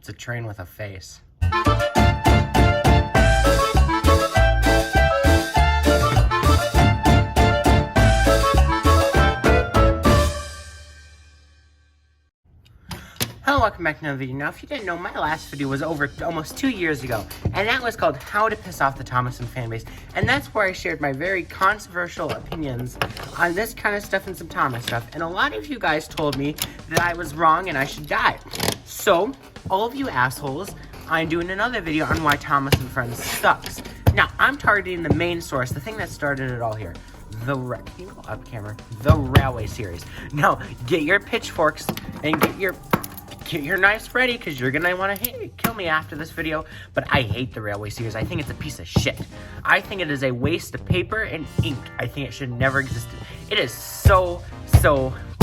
It's a train with a face. Hello, welcome back to another video. Now, if you didn't know, my last video was over almost 2 years ago, and that was called How to Piss Off the Thomason Fanbase, and that's where I shared my very controversial opinions on this kind of stuff and some Thomas stuff, and a lot of you guys told me that I was wrong and I should die. So, all of you assholes, I'm doing another video on why Thomas and Friends sucks. Now, I'm targeting the main source, the thing that started it all here. The Railway series. Now, get your pitchforks and get your knives ready, because you're gonna want to kill me after this video. But I hate the Railway series. I think it's a piece of shit. I think it is a waste of paper and ink. I think it should never exist. It is so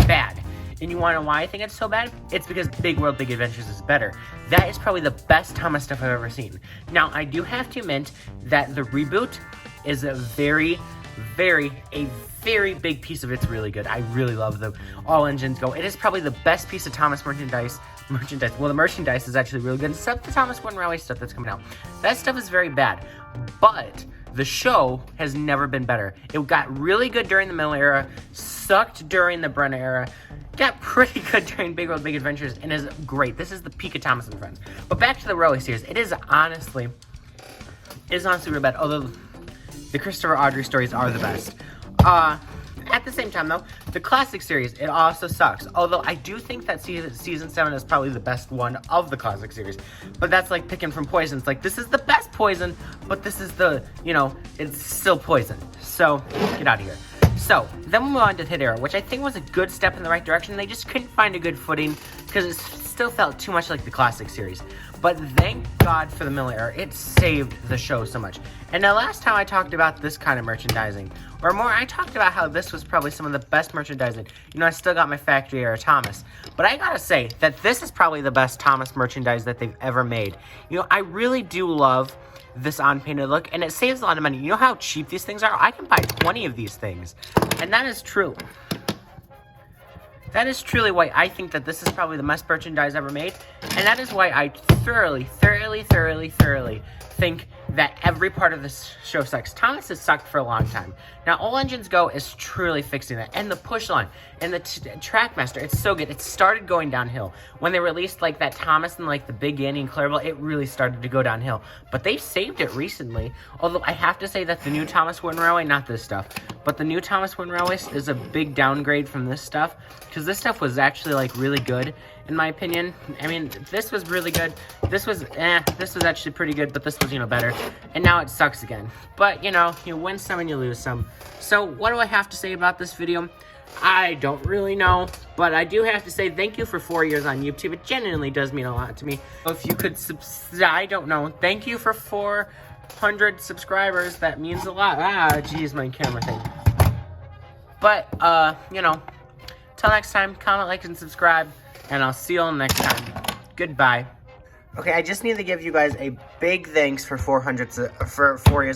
bad. And you want to know why I think it's so bad? It's because Big World Big Adventures is better. That is probably the best Thomas stuff I've ever seen. Now, I do have to admit that the reboot is a very big piece of it's really good. I really love the All Engines Go. It is probably the best piece of Thomas merchandise. Well, the merchandise is actually really good, except the Thomas One Railway stuff that's coming out. That stuff is very bad, but the show has never been better. It got really good during the Miller era, sucked during the Brenna era, got pretty good during Big World Big Adventures, and is great. This is the peak of Thomas and Friends. But back to the Railway series. It is honestly real bad, although the Christopher Audrey stories are the best. At the same time, though, the classic series, it also sucks. Although I do think that season 7 is probably the best one of the classic series. But that's like picking from poison. It's like, this is the best poison, but this is the, it's still poison. So, get out of here. So, then we move on to Hit Era, which I think was a good step in the right direction. They just couldn't find a good footing, because it still felt too much like the classic series. But thank God for the Miller era. It saved the show so much. And the last time I talked about this kind of merchandising, or more, I talked about how this was probably some of the best merchandising. I still got my factory era Thomas. But I gotta say that this is probably the best Thomas merchandise that they've ever made. I really do love this on-painted look, and it saves a lot of money. You know how cheap these things are? I can buy 20 of these things. And that is true. That is truly why I think that this is probably the best merchandise ever made. And that is why I thoroughly think that every part of this show sucks. Thomas has sucked for a long time. Now, All Engines Go is truly fixing that. And the push line and the Trackmaster, it's so good. It started going downhill. When they released that Thomas and the Big Annie and Clarabelle, it really started to go downhill. But they've saved it recently. Although I have to say that the new Thomas Wooden Railway, not this stuff, but the new Thomas Wooden Railway is a big downgrade from this stuff. Because this stuff was actually really good, in my opinion. I mean, this was really good. This was actually pretty good, but this was, better. And now it sucks again. But, you win some and you lose some. So, what do I have to say about this video? I don't really know, but I do have to say thank you for 4 years on YouTube. It genuinely does mean a lot to me. If you could I don't know. Thank you for 400 subscribers. That means a lot. Geez, my camera thing. But, till next time, comment, like, and subscribe, and I'll see you all next time. Goodbye. Okay, I just need to give you guys a big thanks for 4 years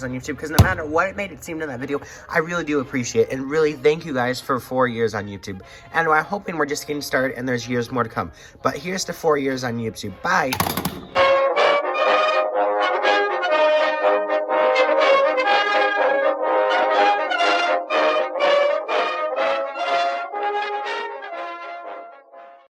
on YouTube, because no matter what it made it seem in that video, I really do appreciate it, and really thank you guys for 4 years on YouTube. And I'm hoping we're just getting started, and there's years more to come. But here's to 4 years on YouTube. Bye!